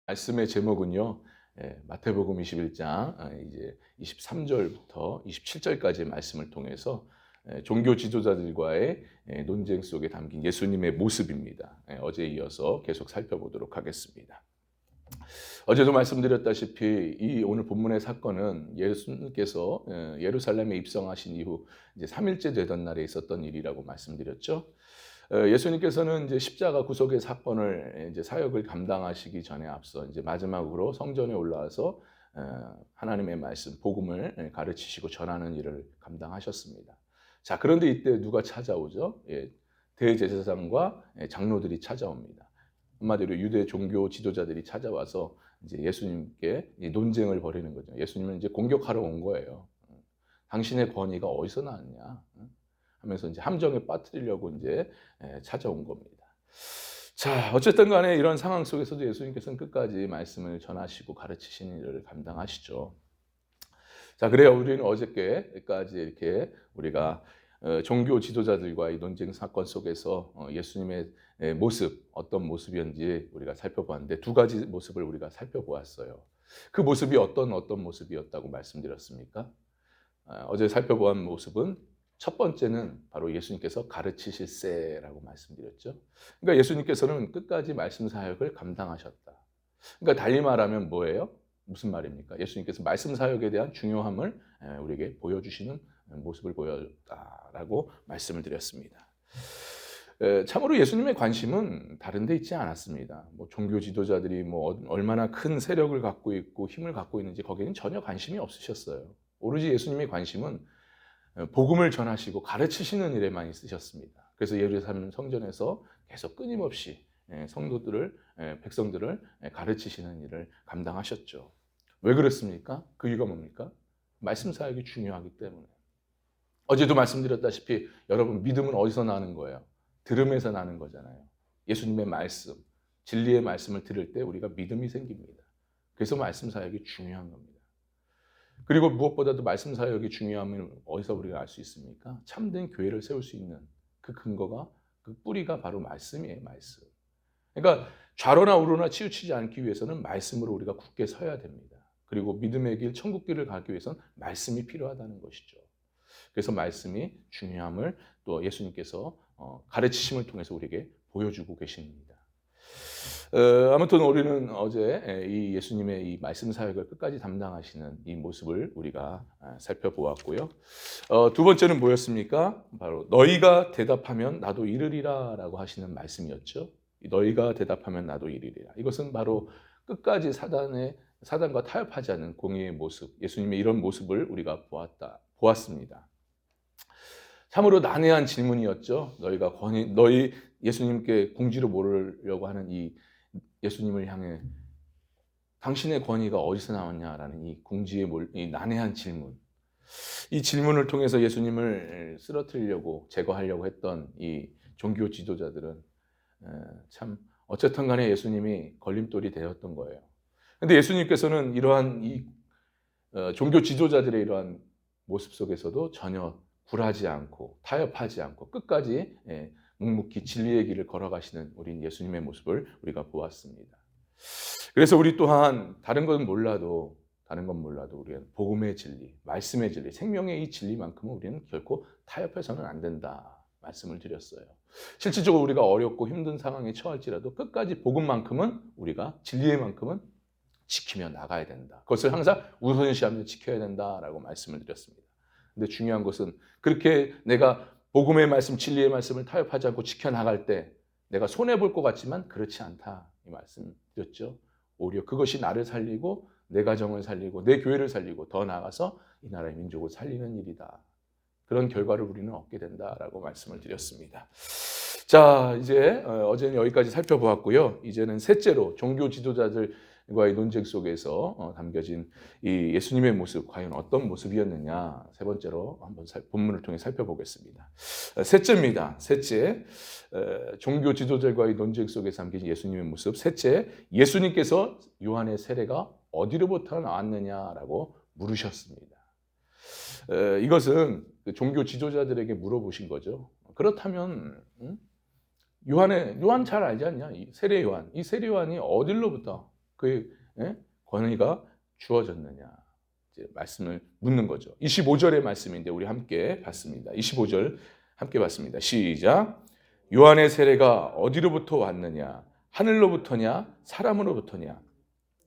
말씀의 제목은요. 마태복음 21장 이제 23절부터 27절까지의 말씀을 통해서 종교 지도자들과의 논쟁 속에 담긴 예수님의 모습입니다. 어제에 이어서 계속 살펴보도록 하겠습니다. 어제도 말씀드렸다시피 이 오늘 본문의 사건은 예수님께서 예루살렘에 입성하신 이후 이제 3일째 되던 날에 있었던 일이라고 말씀드렸죠. 예수님께서는 이제 십자가 구속의 사건을 이제 사역을 감당하시기 전에 앞서 이제 마지막으로 성전에 올라와서 하나님의 말씀, 복음을 가르치시고 전하는 일을 감당하셨습니다. 자, 그런데 이때 누가 찾아오죠? 대제사장과 장로들이 찾아옵니다. 한마디로 유대 종교 지도자들이 찾아와서 이제 예수님께 논쟁을 벌이는 거죠. 예수님은 이제 공격하러 온 거예요. 당신의 권위가 어디서 나왔냐? 하면서 이제 함정에 빠뜨리려고 이제 찾아온 겁니다. 자, 어쨌든 간에 이런 상황 속에서도 예수님께서는 끝까지 말씀을 전하시고 가르치시는 일을 감당하시죠. 자, 그래요. 우리는 어저께까지 이렇게 우리가 종교 지도자들과의 논쟁 사건 속에서 예수님의 모습, 어떤 모습이었는지 우리가 살펴보았는데 두 가지 모습을 우리가 살펴보았어요. 그 모습이 어떤 모습이었다고 말씀드렸습니까? 어제 살펴보았던 모습은 첫 번째는 바로 예수님께서 가르치실세라고 말씀드렸죠. 그러니까 예수님께서는 끝까지 말씀 사역을 감당하셨다. 그러니까 달리 말하면 뭐예요? 무슨 말입니까? 예수님께서 말씀 사역에 대한 중요함을 우리에게 보여주시는 모습을 보였다라고 말씀을 드렸습니다. 참으로 예수님의 관심은 다른 데 있지 않았습니다. 뭐 종교 지도자들이 뭐 얼마나 큰 세력을 갖고 있고 힘을 갖고 있는지 거기에는 전혀 관심이 없으셨어요. 오로지 예수님의 관심은 복음을 전하시고 가르치시는 일에만 있으셨습니다. 그래서 예루살렘 성전에서 계속 끊임없이 성도들을, 백성들을 가르치시는 일을 감당하셨죠. 왜 그렇습니까? 그 이유가 뭡니까? 말씀 사역이 중요하기 때문에. 어제도 말씀드렸다시피 여러분, 믿음은 어디서 나는 거예요? 들음에서 나는 거잖아요. 예수님의 말씀, 진리의 말씀을 들을 때 우리가 믿음이 생깁니다. 그래서 말씀 사역이 중요한 겁니다. 그리고 무엇보다도 말씀 사역이 중요함을 어디서 우리가 알 수 있습니까? 참된 교회를 세울 수 있는 그 근거가, 그 뿌리가 바로 말씀이에요, 말씀. 그러니까 좌로나 우로나 치우치지 않기 위해서는 말씀으로 우리가 굳게 서야 됩니다. 그리고 믿음의 길, 천국 길을 가기 위해서는 말씀이 필요하다는 것이죠. 그래서 말씀이 중요함을 또 예수님께서 가르치심을 통해서 우리에게 보여주고 계십니다. 아무튼 우리는 어제 이 예수님의 이 말씀 사역을 끝까지 담당하시는 이 모습을 우리가 살펴보았고요. 두 번째는 뭐였습니까? 바로 너희가 대답하면 나도 이르리라 라고 하시는 말씀이었죠. 너희가 대답하면 나도 이르리라. 이것은 바로 끝까지 사단과 타협하지 않는 공의의 모습, 예수님의 이런 모습을 우리가 보았습니다. 참으로 난해한 질문이었죠. 너희 예수님께 궁지로 모르려고 하는 이 예수님을 향해 당신의 권위가 어디서 나왔냐라는 이 궁지의 이 난해한 질문. 이 질문을 통해서 예수님을 쓰러뜨리려고 제거하려고 했던 이 종교 지도자들은 참 어쨌든 간에 예수님이 걸림돌이 되었던 거예요. 그런데 예수님께서는 이러한 이 종교 지도자들의 이러한 모습 속에서도 전혀 굴하지 않고 타협하지 않고 끝까지 묵묵히 진리의 길을 걸어가시는 우리 예수님의 모습을 우리가 보았습니다. 그래서 우리 또한 다른 건 몰라도 우리는 복음의 진리, 말씀의 진리, 생명의 이 진리만큼은 우리는 결코 타협해서는 안 된다 말씀을 드렸어요. 실질적으로 우리가 어렵고 힘든 상황에 처할지라도 끝까지 복음만큼은 우리가 진리의만큼은 지키며 나가야 된다. 그것을 항상 우선시하며 지켜야 된다라고 말씀을 드렸습니다. 근데 중요한 것은 그렇게 내가 복음의 말씀, 진리의 말씀을 타협하지 않고 지켜나갈 때 내가 손해볼 것 같지만 그렇지 않다 이 말씀드렸죠. 오히려 그것이 나를 살리고 내 가정을 살리고 내 교회를 살리고 더 나아가서 이 나라의 민족을 살리는 일이다. 그런 결과를 우리는 얻게 된다라고 말씀을 드렸습니다. 자, 이제 어제는 여기까지 살펴보았고요. 이제는 셋째로 종교 지도자들과의 논쟁 속에서 담겨진 이 예수님의 모습, 과연 어떤 모습이었느냐, 세 번째로 한번 본문을 통해 살펴보겠습니다. 셋째입니다. 셋째, 종교 지도자들과의 논쟁 속에 담긴 예수님의 모습. 셋째, 예수님께서 요한의 세례가 어디로부터 나왔느냐라고 물으셨습니다. 이것은 종교 지도자들에게 물어보신 거죠. 그렇다면 요한 잘 알지 않냐? 이 세례 요한이 어디로부터 그의 권위가 주어졌느냐? 이제 말씀을 묻는 거죠. 25절의 말씀인데 우리 함께 봤습니다. 25절 함께 봤습니다. 시작. 요한의 세례가 어디로부터 왔느냐? 하늘로부터냐? 사람으로부터냐?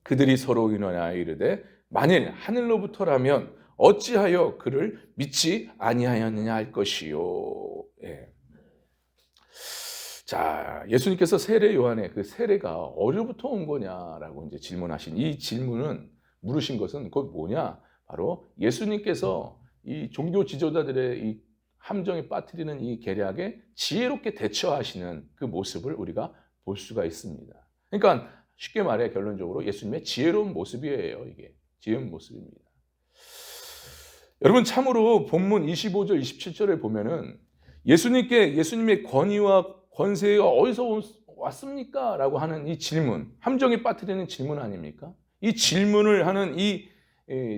그들이 서로 의논하여 이르되 만일 하늘로부터라면 어찌하여 그를 믿지 아니하였느냐 할 것이요. 예. 자, 예수님께서 세례 요한의 그 세례가 어디로부터 온 거냐라고 이제 질문하신 이 질문은 물으신 것은 그것 뭐냐? 바로 예수님께서 이 종교 지도자들의 이 함정에 빠뜨리는 이 계략에 지혜롭게 대처하시는 그 모습을 우리가 볼 수가 있습니다. 그러니까 쉽게 말해 결론적으로 예수님의 지혜로운 모습이에요. 이게 지혜로운 모습입니다. 여러분 참으로 본문 25절, 27절에 보면은 예수님의 권위와 권세가 어디서 왔습니까? 라고 하는 이 질문, 함정에 빠뜨리는 질문 아닙니까? 이 질문을 하는 이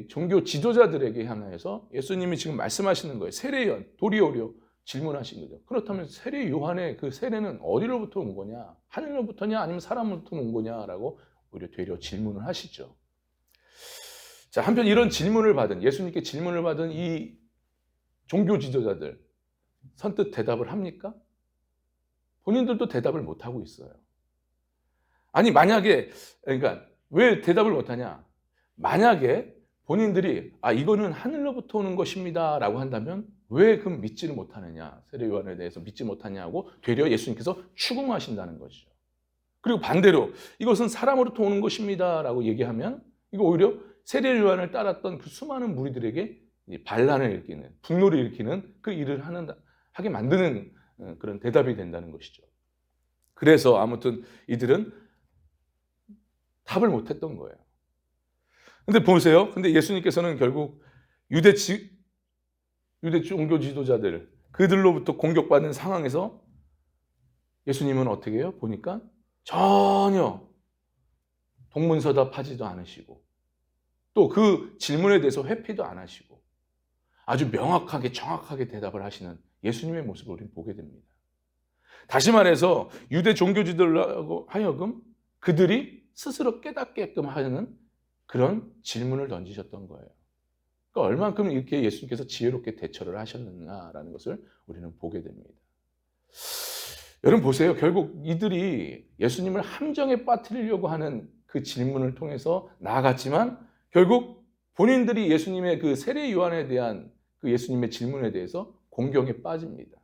종교 지도자들에게 향해서 예수님이 지금 말씀하시는 거예요. 세례요한, 도리어려 질문하신 거죠. 그렇다면 세례 요한의 그 세례는 어디로부터 온 거냐? 하늘로부터냐? 아니면 사람으로부터 온 거냐라고 오히려 되려 질문을 하시죠. 자, 한편 이런 질문을 받은, 예수님께 질문을 받은 이 종교 지도자들 선뜻 대답을 합니까? 본인들도 대답을 못하고 있어요. 아니 만약에, 그러니까 왜 대답을 못하냐? 만약에 본인들이 이거는 하늘로부터 오는 것입니다 라고 한다면 왜 그럼 믿지를 못하느냐, 세례 요한에 대해서 믿지 못하냐고 되려 예수님께서 추궁하신다는 것이죠. 그리고 반대로 이것은 사람으로부터 오는 것입니다 라고 얘기하면 이거 오히려 세례 요한을 따랐던 그 수많은 무리들에게 반란을 일으키는, 분노를 일으키는 그 일을 하게 만드는 그런 대답이 된다는 것이죠. 그래서 아무튼 이들은 답을 못했던 거예요. 근데 보세요. 근데 예수님께서는 결국 유대 종교 지도자들, 그들로부터 공격받는 상황에서 예수님은 어떻게 해요? 보니까 전혀 동문서답하지도 않으시고 또 그 질문에 대해서 회피도 안 하시고 아주 명확하게 정확하게 대답을 하시는 예수님의 모습을 우리는 보게 됩니다. 다시 말해서 유대 종교 지도자들하고 하여금 그들이 스스로 깨닫게끔 하는 그런 질문을 던지셨던 거예요. 그러니까 얼만큼 이렇게 예수님께서 지혜롭게 대처를 하셨느냐라는 것을 우리는 보게 됩니다. 여러분 보세요. 결국 이들이 예수님을 함정에 빠뜨리려고 하는 그 질문을 통해서 나아갔지만 결국 본인들이 예수님의 그 세례 요한에 대한 그 예수님의 질문에 대해서 공경에 빠집니다.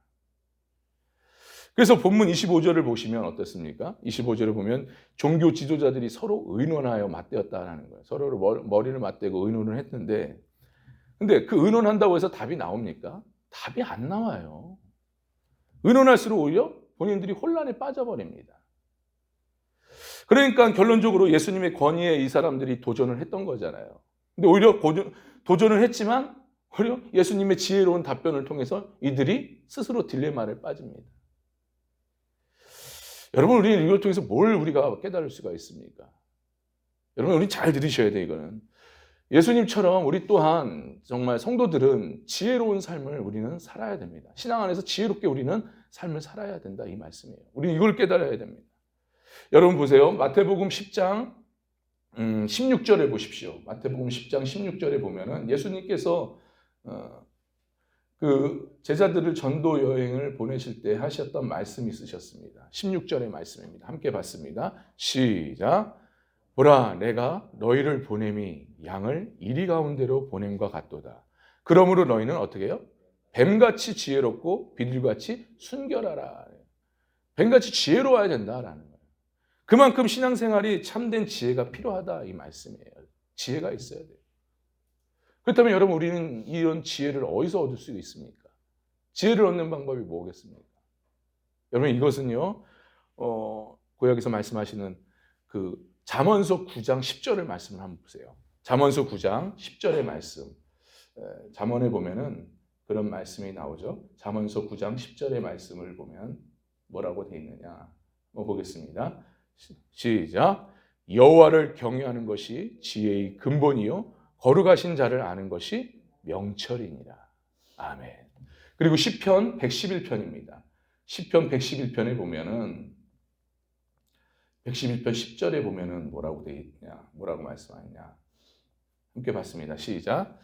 그래서 본문 25절을 보시면 어떻습니까? 25절을 보면 종교 지도자들이 서로 의논하여 맞대었다는 거예요. 서로 머리를 맞대고 의논을 했는데 근데 그 의논한다고 해서 답이 나옵니까? 답이 안 나와요. 의논할수록 오히려 본인들이 혼란에 빠져버립니다. 그러니까 결론적으로 예수님의 권위에 이 사람들이 도전을 했던 거잖아요. 근데 오히려 도전을 했지만 오히려 예수님의 지혜로운 답변을 통해서 이들이 스스로 딜레마를 빠집니다. 여러분 우리는 이걸 통해서 뭘 우리가 깨달을 수가 있습니까? 여러분 우리 잘 들으셔야 돼요. 이거는 예수님처럼 우리 또한 정말 성도들은 지혜로운 삶을 우리는 살아야 됩니다. 신앙 안에서 지혜롭게 우리는 삶을 살아야 된다 이 말씀이에요. 우리 이걸 깨달아야 됩니다. 여러분 보세요. 마태복음 10장 16절에 보십시오. 마태복음 10장 16절에 보면은 예수님께서 그 제자들을 전도 여행을 보내실 때 하셨던 말씀이 있으셨습니다. 16절의 말씀입니다. 함께 봤습니다. 시작. 보라, 내가 너희를 보냄이 양을 이리 가운데로 보냄과 같도다. 그러므로 너희는 어떻게 해요? 뱀같이 지혜롭고 비둘같이 순결하라. 뱀같이 지혜로워야 된다라는 거예요. 그만큼 신앙생활이 참된 지혜가 필요하다 이 말씀이에요. 지혜가 있어야 돼요. 그렇다면 여러분 우리는 이런 지혜를 어디서 얻을 수 있습니까? 지혜를 얻는 방법이 뭐겠습니까? 여러분 이것은요 구약에서 말씀하시는 그 잠언서 9장 10절의 말씀을 한번 보세요. 잠언서 9장 10절의 말씀. 잠언에 보면은 그런 말씀이 나오죠. 잠언서 9장 10절의 말씀을 보면 뭐라고 되어 있느냐 보겠습니다. 시작. 여호와를 경외하는 것이 지혜의 근본이요 거룩하신 자를 아는 것이 명철이니라. 아멘. 그리고 시편 111편입니다. 시편 111편에 보면은 111편 10절에 보면은 뭐라고 되어 있냐, 뭐라고 말씀하느냐. 함께 봤습니다. 시작.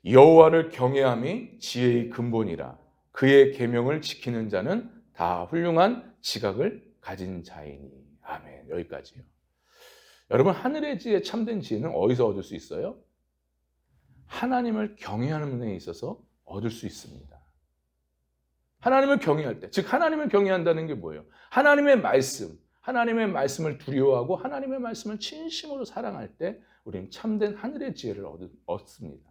여호와를 경외함이 지혜의 근본이라. 그의 계명을 지키는 자는 다 훌륭한 지각을 가진 자이니. 아멘. 여기까지요. 여러분, 하늘의 지혜, 참된 지혜는 어디서 얻을 수 있어요? 하나님을 경외하는 데 있어서 얻을 수 있습니다. 하나님을 경외할 때, 즉 하나님을 경외한다는 게 뭐예요? 하나님의 말씀을 두려워하고 하나님의 말씀을 진심으로 사랑할 때 우리는 참된 하늘의 지혜를 얻습니다.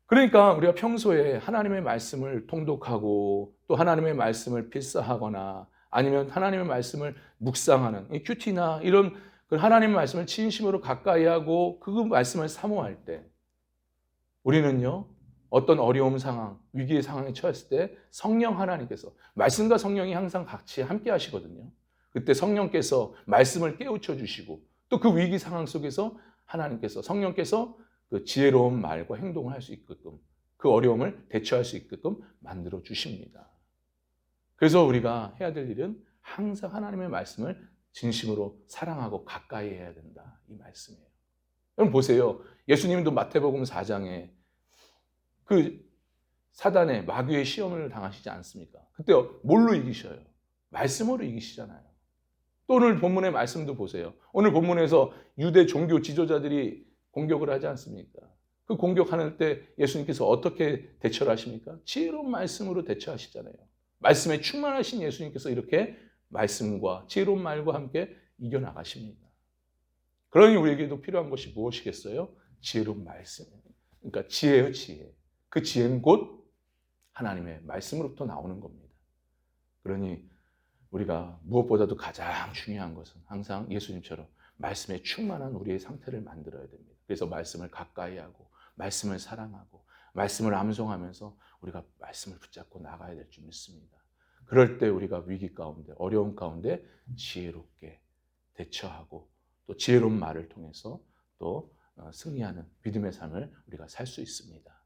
그러니까 우리가 평소에 하나님의 말씀을 통독하고 또 하나님의 말씀을 필사하거나 아니면 하나님의 말씀을 묵상하는 이 큐티나 이런 하나님의 말씀을 진심으로 가까이 하고 그 말씀을 사모할 때 우리는요, 어떤 어려움 상황, 위기의 상황에 처했을 때 성령 하나님께서, 말씀과 성령이 항상 같이 함께 하시거든요. 그때 성령께서 말씀을 깨우쳐 주시고 또 그 위기 상황 속에서 하나님께서, 성령께서 그 지혜로운 말과 행동을 할 수 있게끔, 그 어려움을 대처할 수 있게끔 만들어 주십니다. 그래서 우리가 해야 될 일은 항상 하나님의 말씀을 진심으로 사랑하고 가까이 해야 된다. 이 말씀이에요. 여러분 보세요. 예수님도 마태복음 4장에 그 사단의 마귀의 시험을 당하시지 않습니까? 그때 뭘로 이기셔요? 말씀으로 이기시잖아요. 또 오늘 본문의 말씀도 보세요. 오늘 본문에서 유대 종교 지도자들이 공격을 하지 않습니까? 그 공격하는 때 예수님께서 어떻게 대처를 하십니까? 지혜로운 말씀으로 대처하시잖아요. 말씀에 충만하신 예수님께서 이렇게 말씀과 지혜로운 말과 함께 이겨나가십니다. 그러니 우리에게도 필요한 것이 무엇이겠어요? 지혜로운 말씀. 그러니까 지혜요, 지혜. 그 지혜는 곧 하나님의 말씀으로부터 나오는 겁니다. 그러니 우리가 무엇보다도 가장 중요한 것은 항상 예수님처럼 말씀에 충만한 우리의 상태를 만들어야 됩니다. 그래서 말씀을 가까이 하고 말씀을 사랑하고 말씀을 암송하면서 우리가 말씀을 붙잡고 나가야 될 줄 믿습니다. 그럴 때 우리가 위기 가운데, 어려움 가운데 지혜롭게 대처하고 또 지혜로운 말을 통해서 또 승리하는 믿음의 삶을 우리가 살 수 있습니다.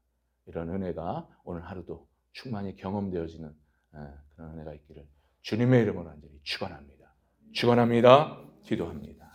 이런 은혜가 오늘 하루도 충만히 경험되어지는 그런 은혜가 있기를 주님의 이름으로 간절히 축원합니다. 축원합니다. 기도합니다.